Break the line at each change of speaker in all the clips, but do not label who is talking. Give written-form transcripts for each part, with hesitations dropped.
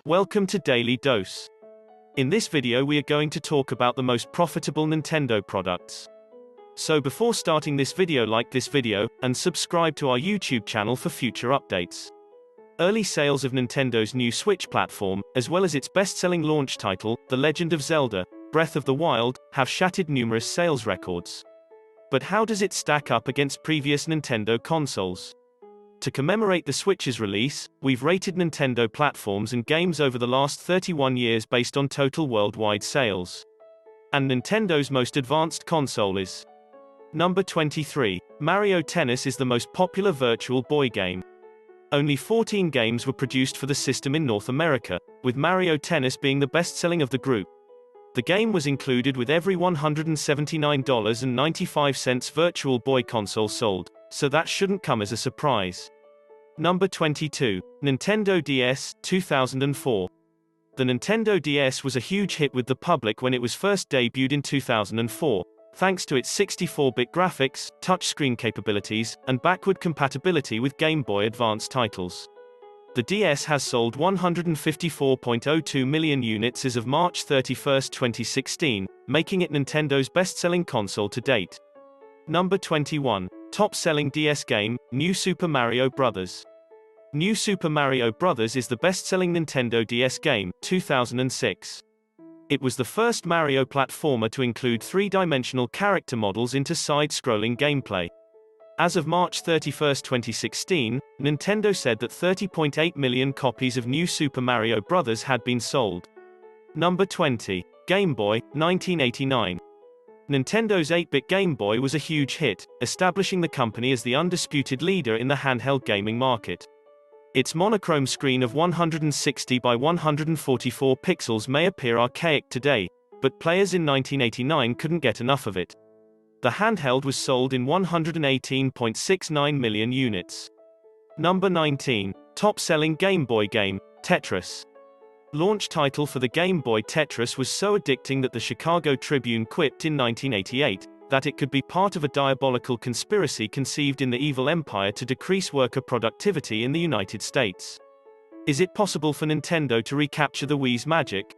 Welcome to Daily Dose. In this video we are going to talk about the most profitable Nintendo products. So before starting this video, like this video, and subscribe to our YouTube channel for future updates. Early sales of Nintendo's new Switch platform, as well as its best-selling launch title, The Legend of Zelda, Breath of the Wild, have shattered numerous sales records. But how does it stack up against previous Nintendo consoles? To commemorate the Switch's release, we've rated Nintendo platforms and games over the last 31 years based on total worldwide sales. And Nintendo's most advanced console is Number 23. Mario Tennis is the most popular Virtual Boy game. Only 14 games were produced for the system in North America, with Mario Tennis being the best-selling of the group. The game was included with every $179.95 Virtual Boy console sold, so that shouldn't come as a surprise. Number 22. Nintendo DS, 2004. The Nintendo DS was a huge hit with the public when it was first debuted in 2004, thanks to its 64-bit graphics, touchscreen capabilities, and backward compatibility with Game Boy Advance titles. The DS has sold 154.02 million units as of March 31, 2016, making it Nintendo's best-selling console to date. Number 21. Top-selling DS game, New Super Mario Bros. New Super Mario Bros. Is the best-selling Nintendo DS game, 2006. It was the first Mario platformer to include three-dimensional character models into side-scrolling gameplay. As of March 31, 2016, Nintendo said that 30.8 million copies of New Super Mario Bros. Had been sold. Number 20. Game Boy, 1989. Nintendo's 8-bit Game Boy was a huge hit, establishing the company as the undisputed leader in the handheld gaming market. Its monochrome screen of 160 by 144 pixels may appear archaic today, but players in 1989 couldn't get enough of it. The handheld was sold in 118.69 million units. Number 19. Top-selling Game Boy game, Tetris. Launch title for the Game Boy, Tetris was so addicting that the Chicago Tribune quipped in 1988 that it could be part of a diabolical conspiracy conceived in the evil empire to decrease worker productivity in the United States. Is it possible for Nintendo to recapture the Wii's magic?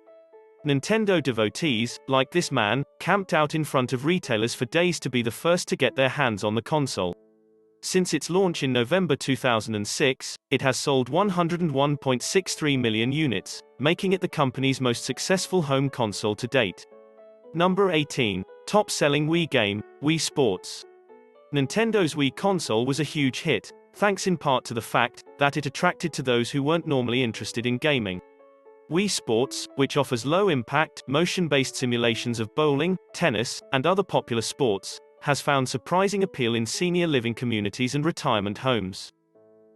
Nintendo devotees, like this man, camped out in front of retailers for days to be the first to get their hands on the console. Since its launch in November 2006, it has sold 101.63 million units, making it the company's most successful home console to date. Number 18. Top-selling Wii game, Wii Sports. Nintendo's Wii console was a huge hit, thanks in part to the fact that it attracted to those who weren't normally interested in gaming. Wii Sports, which offers low-impact, motion-based simulations of bowling, tennis, and other popular sports, has found surprising appeal in senior living communities and retirement homes.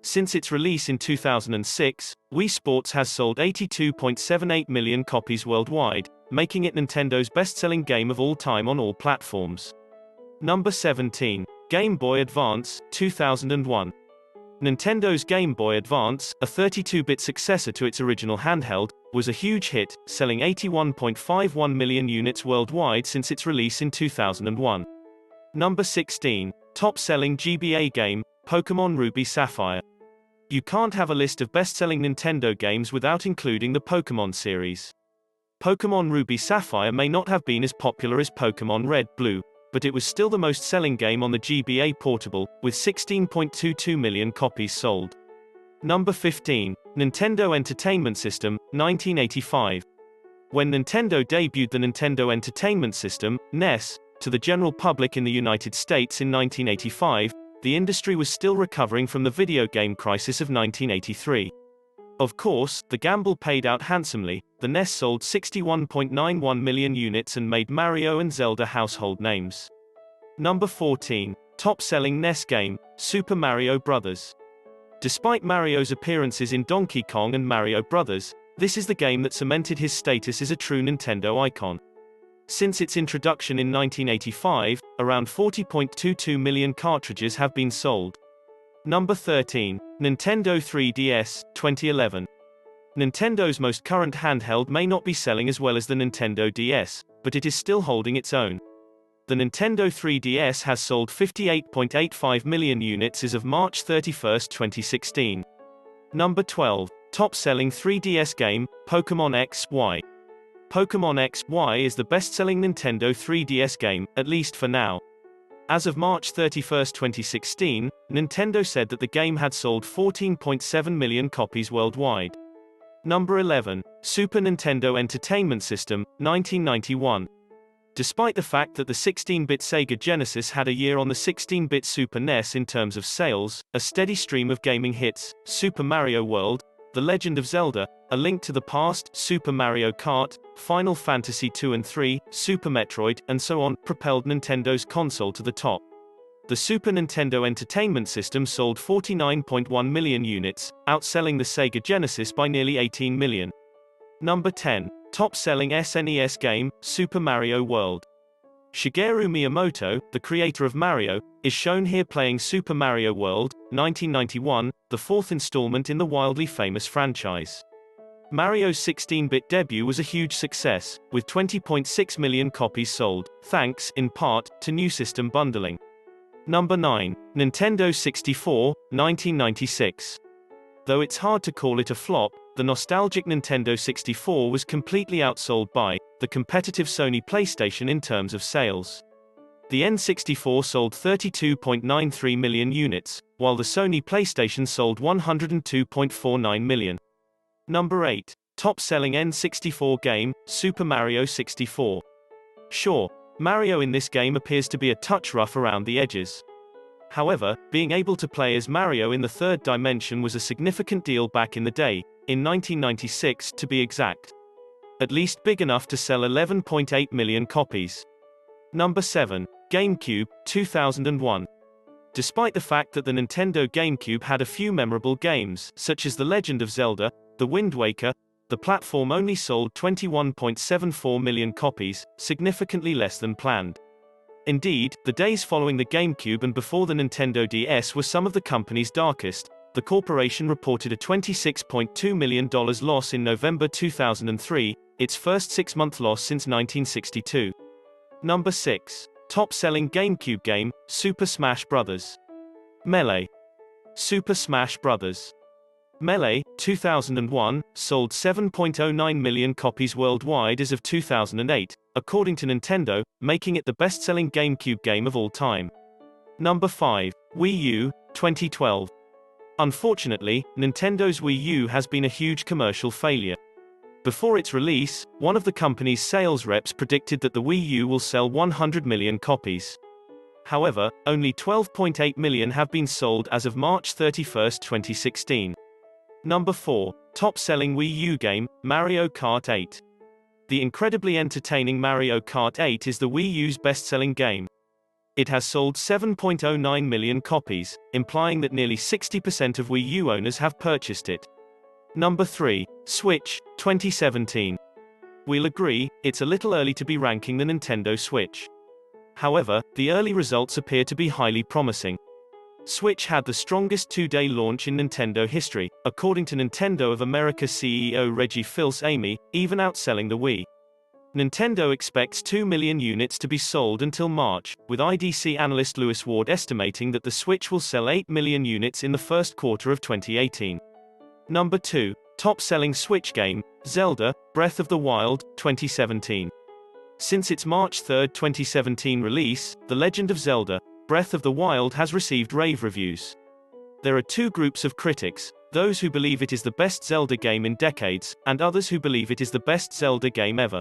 Since its release in 2006, Wii Sports has sold 82.78 million copies worldwide, making it Nintendo's best-selling game of all time on all platforms. Number 17. Game Boy Advance, 2001. Nintendo's Game Boy Advance, a 32-bit successor to its original handheld, was a huge hit, selling 81.51 million units worldwide since its release in 2001. Number 16. Top-selling GBA game, Pokémon Ruby Sapphire. You can't have a list of best-selling Nintendo games without including the Pokémon series. Pokémon Ruby Sapphire may not have been as popular as Pokémon Red Blue, but it was still the most-selling game on the GBA Portable, with 16.22 million copies sold. Number 15. Nintendo Entertainment System, 1985. When Nintendo debuted the Nintendo Entertainment System, NES, to the general public in the United States in 1985, the industry was still recovering from the video game crisis of 1983. Of course, the gamble paid out handsomely. The NES sold 61.91 million units and made Mario and Zelda household names. Number 14. Top-selling NES game, Super Mario Bros. Despite Mario's appearances in Donkey Kong and Mario Bros., this is the game that cemented his status as a true Nintendo icon. Since its introduction in 1985, around 40.22 million cartridges have been sold. Number 13. Nintendo 3DS, 2011. Nintendo's most current handheld may not be selling as well as the Nintendo DS, but it is still holding its own. The Nintendo 3DS has sold 58.85 million units as of March 31, 2016. Number 12. Top-selling 3DS game, Pokémon X, Y. Pokémon X, Y is the best-selling Nintendo 3DS game, at least for now. As of March 31, 2016, Nintendo said that the game had sold 14.7 million copies worldwide. Number 11. Super Nintendo Entertainment System, 1991. Despite the fact that the 16-bit Sega Genesis had a year on the 16-bit Super NES in terms of sales, a steady stream of gaming hits, Super Mario World, The Legend of Zelda, A Link to the Past, Super Mario Kart, Final Fantasy II and III, Super Metroid, and so on, propelled Nintendo's console to the top. The Super Nintendo Entertainment System sold 49.1 million units, outselling the Sega Genesis by nearly 18 million. Number 10. Top-selling SNES game, Super Mario World. Shigeru Miyamoto, the creator of Mario, is shown here playing Super Mario World, 1991, the fourth installment in the wildly famous franchise. Mario's 16-bit debut was a huge success, with 20.6 million copies sold, thanks, in part, to new system bundling. Number 9. Nintendo 64, 1996. Though it's hard to call it a flop, the nostalgic Nintendo 64 was completely outsold by the competitive Sony PlayStation in terms of sales. The N64 sold 32.93 million units, while the Sony PlayStation sold 102.49 million. Number 8. Top-selling N64 game, Super Mario 64. Sure, Mario in this game appears to be a touch rough around the edges. However, being able to play as Mario in the third dimension was a significant deal back in the day, in 1996 to be exact. At least big enough to sell 11.8 million copies. Number 7. GameCube, 2001. Despite the fact that the Nintendo GameCube had a few memorable games, such as The Legend of Zelda, The Wind Waker, the platform only sold 21.74 million copies, significantly less than planned. Indeed, the days following the GameCube and before the Nintendo DS were some of the company's darkest. The corporation reported a $26.2 million loss in November 2003, its first six-month loss since 1962. Number 6. Top-selling GameCube game, Super Smash Bros. Melee. Super Smash Bros. Melee, 2001, sold 7.09 million copies worldwide as of 2008, according to Nintendo, making it the best-selling GameCube game of all time. Number 5. Wii U, 2012. Unfortunately, Nintendo's Wii U has been a huge commercial failure. Before its release, one of the company's sales reps predicted that the Wii U will sell 100 million copies. However, only 12.8 million have been sold as of March 31, 2016. Number 4. Top-selling Wii U game, Mario Kart 8. The incredibly entertaining Mario Kart 8 is the Wii U's best-selling game. It has sold 7.09 million copies, implying that nearly 60% of Wii U owners have purchased it. Number 3. Switch, 2017. We'll agree, it's a little early to be ranking the Nintendo Switch. However, the early results appear to be highly promising. Switch had the strongest two-day launch in Nintendo history, according to Nintendo of America CEO Reggie Fils-Aimé, even outselling the Wii. Nintendo expects 2 million units to be sold until March, with IDC analyst Lewis Ward estimating that the Switch will sell 8 million units in the first quarter of 2018. Number 2. Top-selling Switch game, Zelda, Breath of the Wild, 2017. Since its March 3, 2017 release, The Legend of Zelda, Breath of the Wild has received rave reviews. There are two groups of critics, those who believe it is the best Zelda game in decades, and others who believe it is the best Zelda game ever.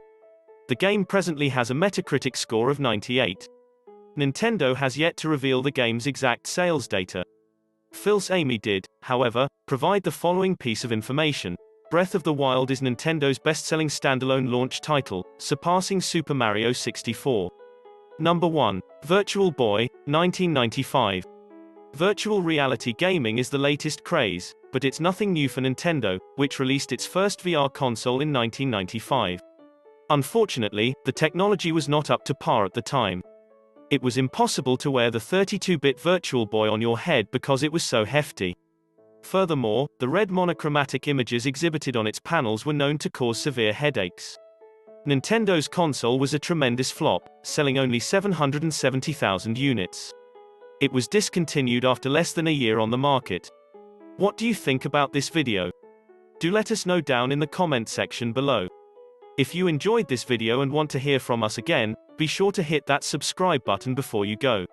The game presently has a Metacritic score of 98. Nintendo has yet to reveal the game's exact sales data. Fils-Aimé did, however, provide the following piece of information. Breath of the Wild is Nintendo's best-selling standalone launch title, surpassing Super Mario 64. Number 1. Virtual Boy, 1995. Virtual reality gaming is the latest craze, but it's nothing new for Nintendo, which released its first VR console in 1995. Unfortunately, the technology was not up to par at the time. It was impossible to wear the 32-bit Virtual Boy on your head because it was so hefty. Furthermore, the red monochromatic images exhibited on its panels were known to cause severe headaches. Nintendo's console was a tremendous flop, selling only 770,000 units. It was discontinued after less than a year on the market. What do you think about this video? Do let us know down in the comment section below. If you enjoyed this video and want to hear from us again, be sure to hit that subscribe button before you go.